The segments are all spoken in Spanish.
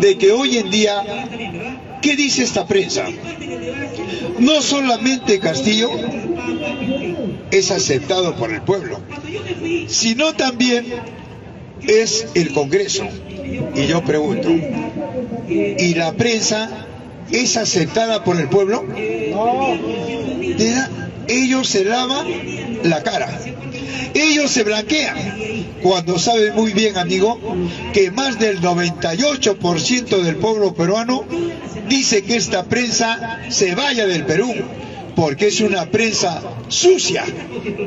de que hoy en día, ¿qué dice esta prensa? No solamente Castillo es aceptado por el pueblo, sino también es el Congreso. Y yo pregunto, ¿y la prensa es aceptada por el pueblo? Ellos se lavan la cara, ellos se blanquean, cuando saben muy bien, amigo, que más del 98% del pueblo peruano dice que esta prensa se vaya del Perú, porque es una prensa sucia,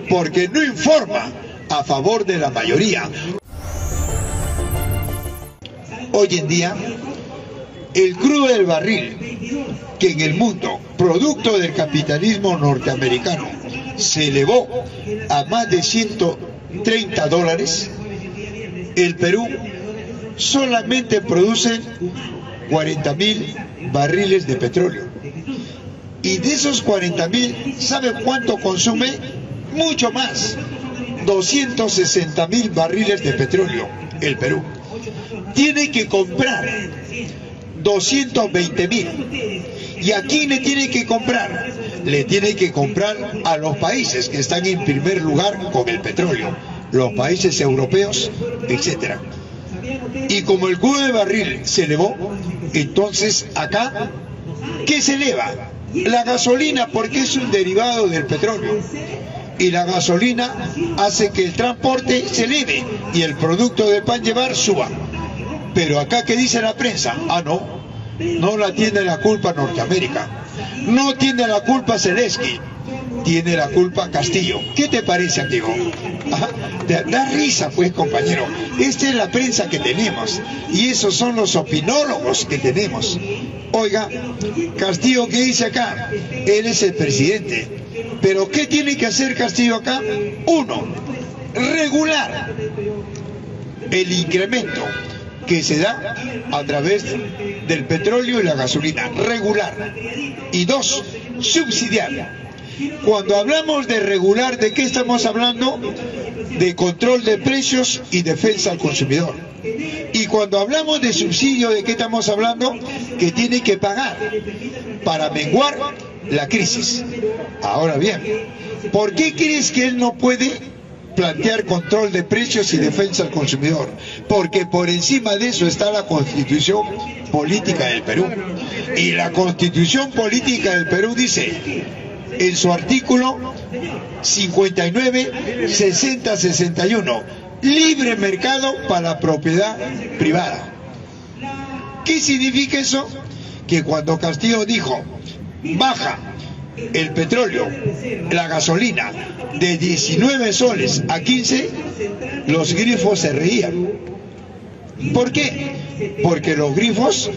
porque no informa a favor de la mayoría. Hoy en día, el crudo del barril, que en el mundo, producto del capitalismo norteamericano, se elevó a más de $130, el Perú solamente produce 40.000 barriles de petróleo. Y de esos 40.000, ¿sabe cuánto consume? Mucho más, 260.000 barriles de petróleo el Perú. Tiene que comprar 220.000. ¿Y a quién le tiene que comprar? Le tiene que comprar a los países que están en primer lugar con el petróleo, los países europeos, etc. Y como el crudo de barril se elevó, entonces acá, ¿qué se eleva? La gasolina, porque es un derivado del petróleo. Y la gasolina hace que el transporte se eleve y el producto de pan llevar suba. Pero acá, ¿qué dice la prensa? No la tiene la culpa Norteamérica, no tiene la culpa Zelensky, tiene la culpa Castillo. ¿Qué te parece, amigo? Da risa, pues, compañero. Esta es la prensa que tenemos y esos son los opinólogos que tenemos. Oiga, Castillo, ¿qué dice acá? Él es el presidente. Pero ¿qué tiene que hacer Castillo acá? Uno, regular el incremento que se da a través del petróleo y la gasolina, regular. Y dos, subsidiar. Cuando hablamos de regular, ¿de qué estamos hablando? De control de precios y defensa al consumidor. Y cuando hablamos de subsidio, ¿de qué estamos hablando? Que tiene que pagar para menguar la crisis. Ahora bien, ¿por qué crees que él no puede plantear control de precios y defensa al consumidor? Porque por encima de eso está la Constitución Política del Perú. Y la Constitución Política del Perú dice, en su artículo 59, 60, 61, libre mercado para la propiedad privada. ¿Qué significa eso? Que cuando Castillo dijo, baja el petróleo, la gasolina, de 19 soles a 15, los grifos se reían. ¿Por qué? Porque los grifos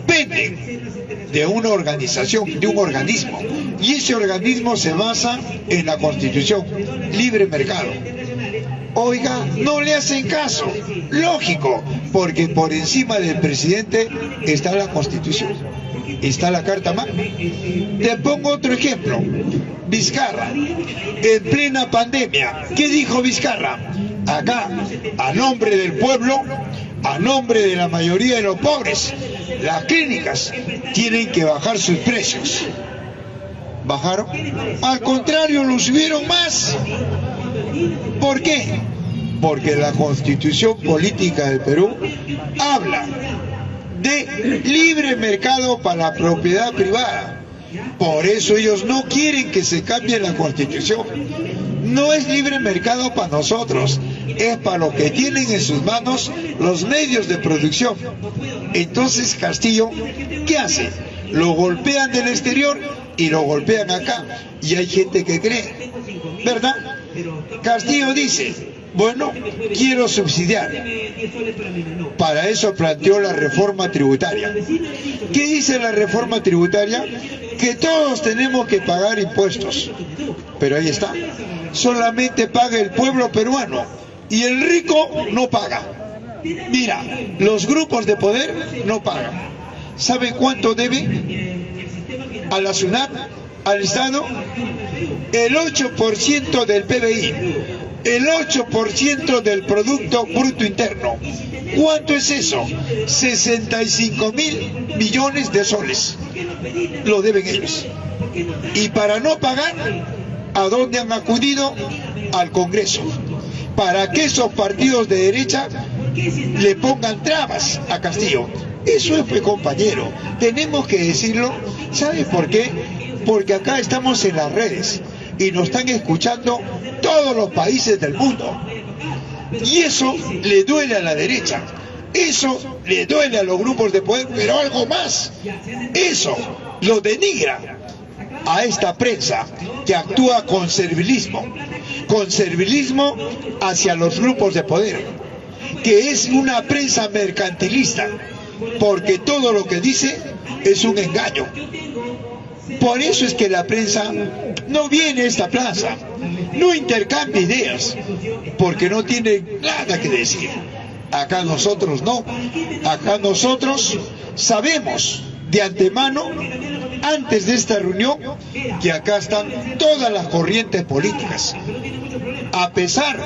dependen de una organización, de un organismo, y ese organismo se basa en la Constitución, libre mercado. Oiga, no le hacen caso, lógico, porque por encima del presidente está la Constitución, está la Carta Magna. Te pongo otro ejemplo, Vizcarra, en plena pandemia, ¿qué dijo Vizcarra? Acá, a nombre del pueblo, a nombre de la mayoría de los pobres, las clínicas tienen que bajar sus precios. ¿Bajaron? Al contrario, lo subieron más. ¿Por qué? Porque la Constitución Política del Perú habla de libre mercado para la propiedad privada. Por eso ellos no quieren que se cambie la Constitución. No es libre mercado para nosotros, es para los que tienen en sus manos los medios de producción. Entonces Castillo, ¿qué hace? Lo golpean del exterior y lo golpean acá. Y hay gente que cree, ¿verdad? Castillo dice, bueno, quiero subsidiar. Para eso planteó la reforma tributaria. ¿Qué dice la reforma tributaria? Que todos tenemos que pagar impuestos. Pero ahí está, solamente paga el pueblo peruano y el rico no paga. Mira, los grupos de poder no pagan. ¿Sabe cuánto debe a la SUNAT, al Estado? El 8% del PBI. el 8% del Producto Bruto Interno. ¿Cuánto es eso? 65.000 millones de soles. Lo deben ellos. Y para no pagar, ¿a dónde han acudido? Al Congreso. Para que esos partidos de derecha le pongan trabas a Castillo. Eso es, pues, compañero. Tenemos que decirlo. ¿Sabe por qué? Porque acá estamos en las redes y nos están escuchando todos los países del mundo. Y eso le duele a la derecha. Eso le duele a los grupos de poder, pero algo más. Eso lo denigra a esta prensa que actúa con servilismo hacia los grupos de poder, que es una prensa mercantilista, porque todo lo que dice es un engaño. Por eso es que la prensa no viene a esta plaza, no intercambia ideas, porque no tiene nada que decir. Acá nosotros no, acá nosotros sabemos de antemano, antes de esta reunión, que acá están todas las corrientes políticas. A pesar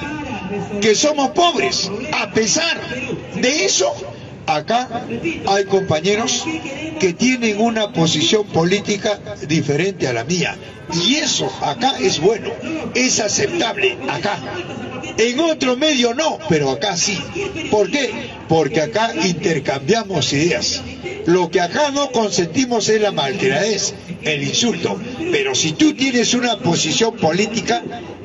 que somos pobres, a pesar de eso, acá hay compañeros que tienen una posición política diferente a la mía. Y eso acá es bueno, es aceptable acá. En otro medio no, pero acá sí. ¿Por qué? Porque acá intercambiamos ideas. Lo que acá no consentimos es la malcriadez, el insulto. Pero si tú tienes una posición política,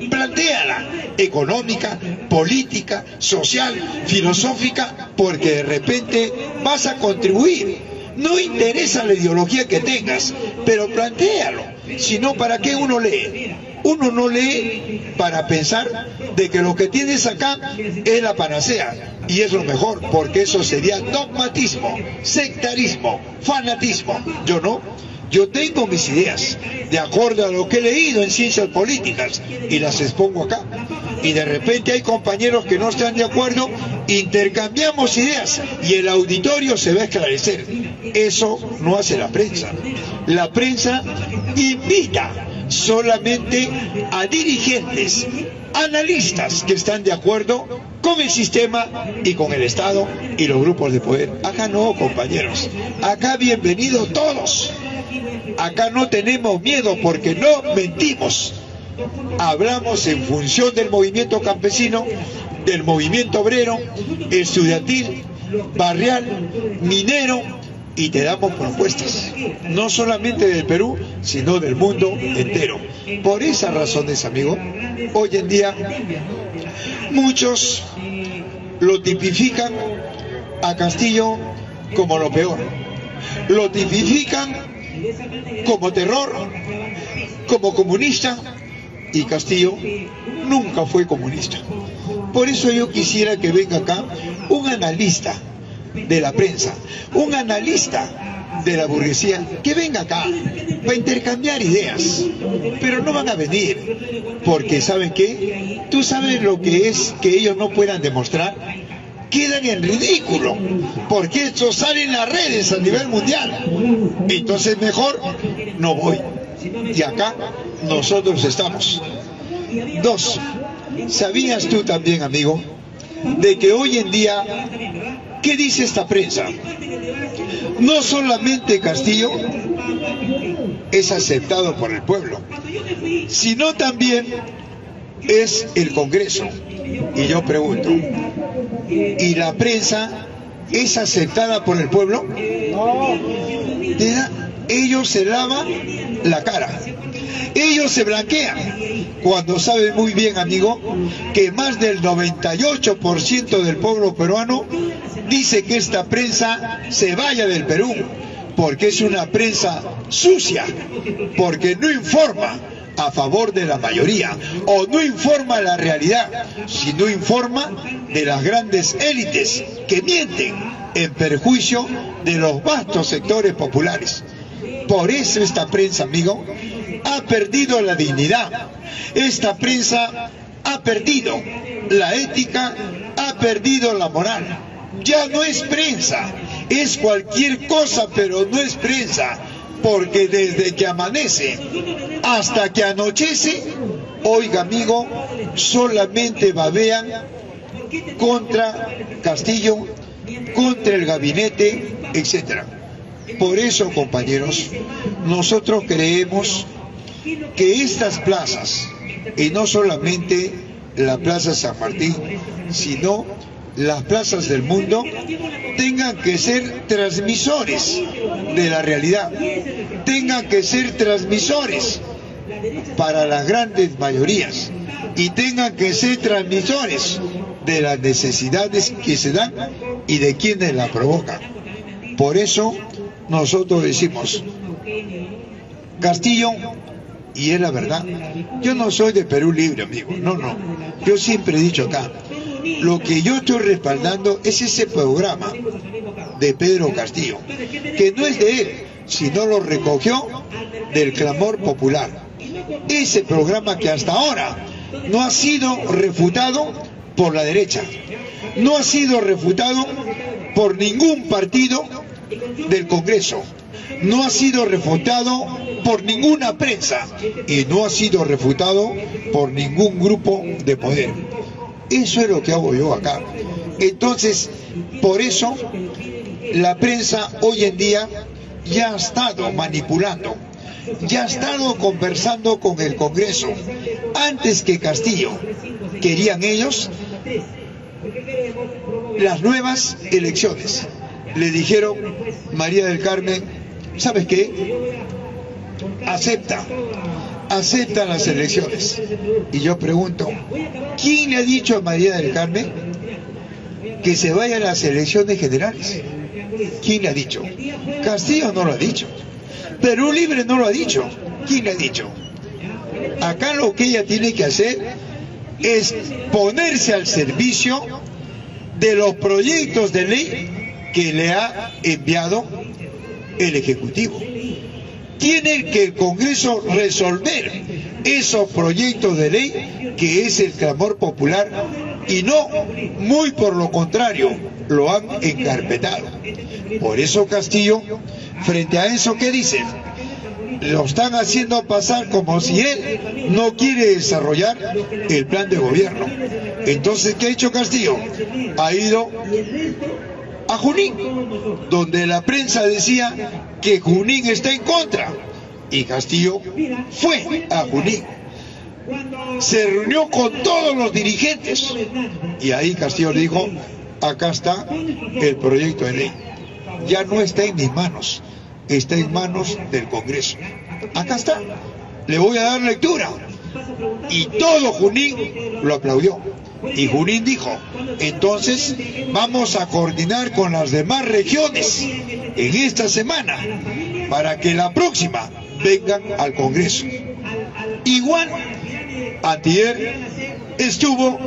plantéala, económica, política, social, filosófica, porque de repente vas a contribuir. No interesa la ideología que tengas, pero plantéalo. Si no, ¿para qué uno lee? Uno no lee para pensar de que lo que tienes acá es la panacea y es lo mejor, porque eso sería dogmatismo, sectarismo, fanatismo. Yo no. Yo tengo mis ideas de acuerdo a lo que he leído en ciencias políticas y las expongo acá. Y de repente hay compañeros que no están de acuerdo, intercambiamos ideas y el auditorio se va a esclarecer. Eso no hace la prensa. La prensa invita solamente a dirigentes, analistas que están de acuerdo con el sistema y con el Estado y los grupos de poder. Acá no, compañeros. Acá bienvenidos todos. Acá no tenemos miedo porque no mentimos. Hablamos en función del movimiento campesino, del movimiento obrero, estudiantil, barrial, minero, y te damos propuestas, no solamente del Perú, sino del mundo entero. Por esas razones, amigo, hoy en día muchos lo tipifican a Castillo como lo peor. Lo tipifican como terror, como comunista, y Castillo nunca fue comunista. Por eso yo quisiera que venga acá un analista de la prensa, un analista de la burguesía, que venga acá para intercambiar ideas, pero no van a venir, porque ¿saben qué? Tú sabes lo que es que ellos no puedan demostrar. Quedan en ridículo, porque esto sale en las redes a nivel mundial. Entonces mejor no voy. Y acá nosotros estamos. 2. ¿Sabías tú también, amigo, de que hoy en día, ¿qué dice esta prensa? No solamente Castillo es aceptado por el pueblo, sino también es el Congreso. Y yo pregunto, ¿y la prensa es aceptada por el pueblo? Ellos se lavan la cara, ellos se blanquean, cuando saben muy bien, amigo, que más del 98% del pueblo peruano dice que esta prensa se vaya del Perú, porque es una prensa sucia, porque no informa a favor de la mayoría, o no informa la realidad, sino informa de las grandes élites que mienten en perjuicio de los vastos sectores populares. Por eso esta prensa, amigo, ha perdido la dignidad. Esta prensa ha perdido la ética, ha perdido la moral. Ya no es prensa, es cualquier cosa, pero no es prensa, porque desde que amanece hasta que anochece, oiga, amigo, solamente babean contra Castillo, contra el gabinete, etc. Por eso, compañeros, nosotros creemos que estas plazas, y no solamente la Plaza San Martín, sino las plazas del mundo, tengan que ser transmisores de la realidad, tengan que ser transmisores para las grandes mayorías y tengan que ser transmisores de las necesidades que se dan y de quienes la provocan. Por eso nosotros decimos, Castillo, y es la verdad, yo no soy de Perú Libre, amigo, no, yo siempre he dicho acá, lo que yo estoy respaldando es ese programa de Pedro Castillo, que no es de él, sino lo recogió del clamor popular. Ese programa que hasta ahora no ha sido refutado por la derecha, no ha sido refutado por ningún partido del Congreso, no ha sido refutado por ninguna prensa y no ha sido refutado por ningún grupo de poder. Eso es lo que hago yo acá. Entonces, por eso la prensa hoy en día ya ha estado manipulando, ya ha estado conversando con el Congreso. Antes que Castillo, querían ellos las nuevas elecciones. Le dijeron, María del Carmen, ¿sabes qué? Acepta las elecciones. Y yo pregunto, ¿quién le ha dicho a María del Carmen que se vaya a las elecciones generales? ¿Quién le ha dicho? Castillo no lo ha dicho, Perú Libre no lo ha dicho. ¿Quién le ha dicho? Acá lo que ella tiene que hacer es ponerse al servicio de los proyectos de ley que le ha enviado el Ejecutivo. Tiene que el Congreso resolver esos proyectos de ley que es el clamor popular y no, muy por lo contrario, lo han encarpetado. Por eso Castillo, frente a eso, ¿qué dice? Lo están haciendo pasar como si él no quiere desarrollar el plan de gobierno. Entonces, ¿qué ha hecho Castillo? Ha ido a Junín, donde la prensa decía que Junín está en contra, y Castillo fue a Junín, se reunió con todos los dirigentes y ahí Castillo le dijo, acá está el proyecto de ley, ya no está en mis manos, está en manos del Congreso, acá está, le voy a dar lectura. Y todo Junín lo aplaudió. Y Junín dijo, entonces vamos a coordinar con las demás regiones en esta semana para que la próxima vengan al Congreso. Igual, antier estuvo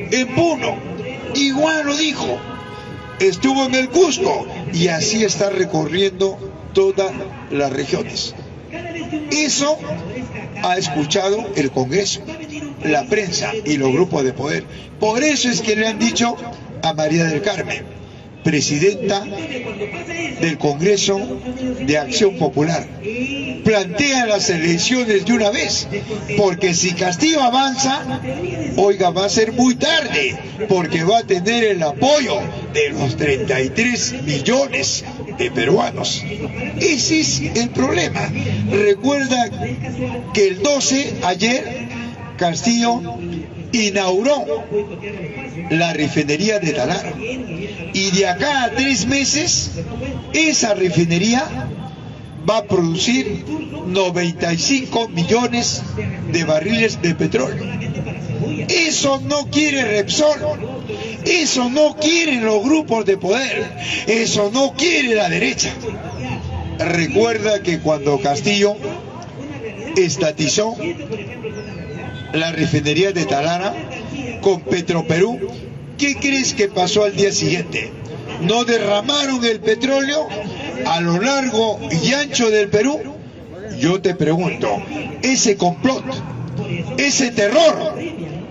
en Puno, igual lo dijo, estuvo en el Cusco y así está recorriendo todas las regiones. Eso ha escuchado el Congreso, la prensa y los grupos de poder. Por eso es que le han dicho a María del Carmen, presidenta del Congreso de Acción Popular, plantea las elecciones de una vez, porque si Castillo avanza, oiga, va a ser muy tarde, porque va a tener el apoyo de los 33 millones de peruanos. Ese es el problema. Recuerda que el 12, ayer, Castillo inauguró la refinería de Talara, y de acá a 3 meses esa refinería va a producir 95 millones de barriles de petróleo. Eso no quiere Repsol, eso no quieren los grupos de poder, eso no quiere la derecha. Recuerda que cuando Castillo estatizó la refinería de Talara con Petroperú, ¿qué crees que pasó al día siguiente? ¿No derramaron el petróleo a lo largo y ancho del Perú? Yo te pregunto, ese complot, ese terror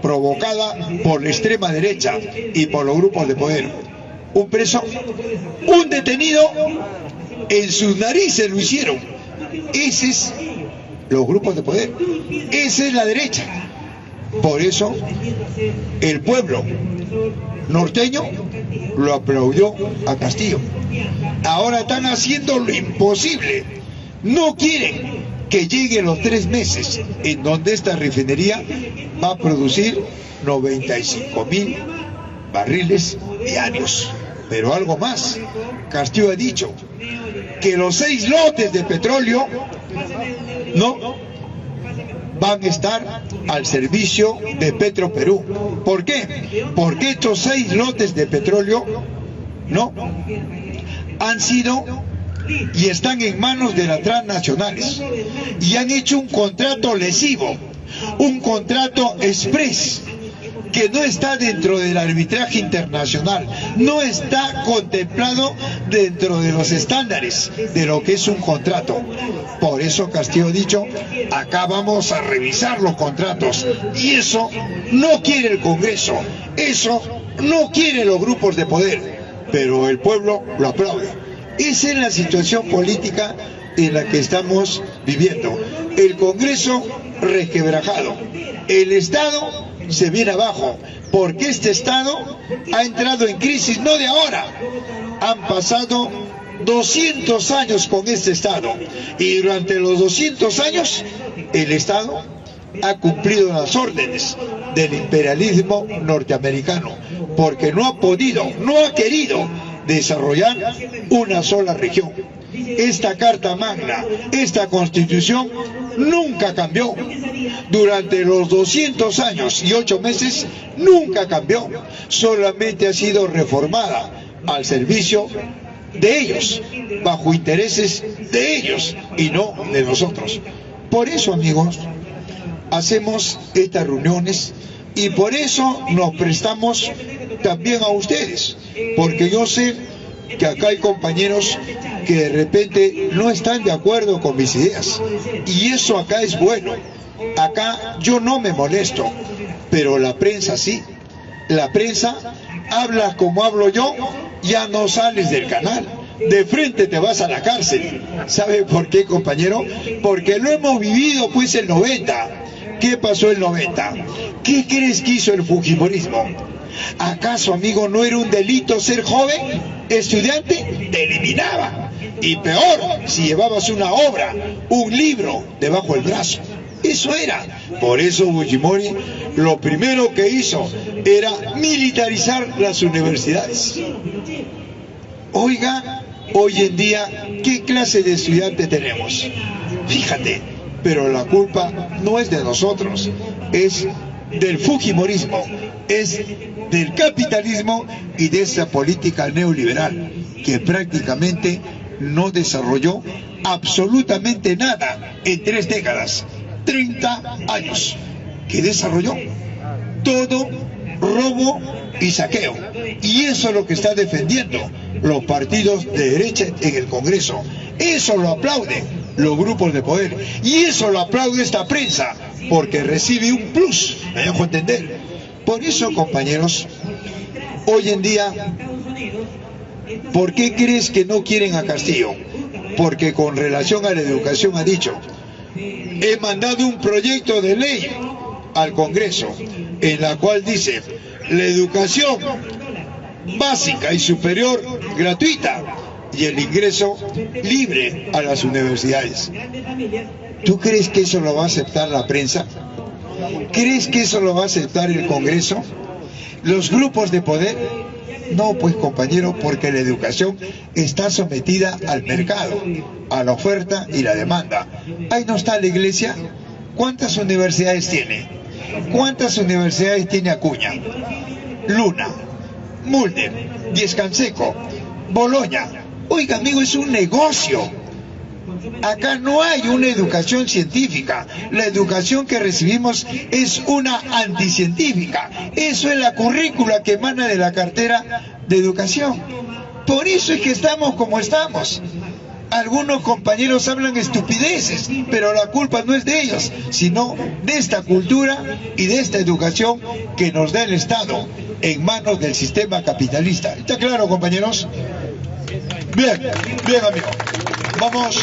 provocada por la extrema derecha y por los grupos de poder, un preso, un detenido, en sus narices lo hicieron. Ese es los grupos de poder, esa es la derecha. Por eso el pueblo norteño lo aplaudió a Castillo. Ahora están haciendo lo imposible. No quieren que lleguen los 3 meses en donde esta refinería va a producir 95.000 barriles diarios. Pero algo más, Castillo ha dicho que los 6 lotes de petróleo no van a estar al servicio de Petroperú. ¿Por qué? Porque estos 6 lotes de petróleo no han sido y están en manos de las transnacionales y han hecho un contrato lesivo, un contrato express que no está dentro del arbitraje internacional, no está contemplado dentro de los estándares de lo que es un contrato. Por eso Castillo ha dicho, acá vamos a revisar los contratos, y eso no quiere el Congreso, eso no quiere los grupos de poder, pero el pueblo lo aplaude. Esa es la situación política en la que estamos viviendo. El Congreso resquebrajado, el Estado se viene abajo, porque este Estado ha entrado en crisis no de ahora. Han pasado 200 años con este Estado, y durante los 200 años el Estado ha cumplido las órdenes del imperialismo norteamericano, porque no ha podido, no ha querido desarrollar una sola región. Esta Carta Magna, esta Constitución nunca cambió. Durante los 200 años y 8 meses nunca cambió, solamente ha sido reformada al servicio de ellos, bajo intereses de ellos y no de nosotros. Por eso, amigos, hacemos estas reuniones y por eso nos prestamos también a ustedes, porque yo sé que acá hay compañeros que de repente no están de acuerdo con mis ideas, y eso acá es bueno. Acá yo no me molesto, pero la prensa sí. La prensa habla como hablo yo, ya no sales del canal, de frente te vas a la cárcel. ¿Sabe por qué, compañero? Porque lo hemos vivido pues el 90. ¿Qué pasó el 90? ¿Qué crees que hizo el fujimorismo? ¿Acaso, amigo, no era un delito ser joven, estudiante? Te eliminaba. Y peor, si llevabas una obra, un libro debajo del brazo. Eso era. Por eso Fujimori lo primero que hizo era militarizar las universidades. Oiga, hoy en día, ¿qué clase de estudiante tenemos? Fíjate, pero la culpa no es de nosotros, es del fujimorismo, es del capitalismo y de esta política neoliberal que prácticamente no desarrolló absolutamente nada en 3 décadas, 30 años, que desarrolló todo robo y saqueo, y eso es lo que está defendiendo los partidos de derecha en el Congreso. Eso lo aplauden los grupos de poder, y eso lo aplaude esta prensa, porque recibe un plus, me dejo entender. Por eso, compañeros, hoy en día, ¿por qué crees que no quieren a Castillo? Porque con relación a la educación ha dicho, he mandado un proyecto de ley al Congreso, en la cual dice, la educación básica y superior gratuita y el ingreso libre a las universidades. ¿Tú crees que eso lo va a aceptar la prensa? ¿Crees que eso lo va a aceptar el Congreso? ¿Los grupos de poder? No, pues, compañero, porque la educación está sometida al mercado, a la oferta y la demanda. Ahí no está la Iglesia. ¿Cuántas universidades tiene? ¿Cuántas universidades tiene Acuña? Luna, Mulder, Diez Canseco, Boloña. Oiga, amigo, es un negocio. Acá no hay una educación científica. La educación que recibimos es una anticientífica. Eso es la currícula que emana de la cartera de educación. Por eso es que estamos como estamos. Algunos compañeros hablan estupideces, pero la culpa no es de ellos, sino de esta cultura y de esta educación que nos da el Estado en manos del sistema capitalista. ¿Está claro, compañeros? Bien, bien, amigo. Vamos.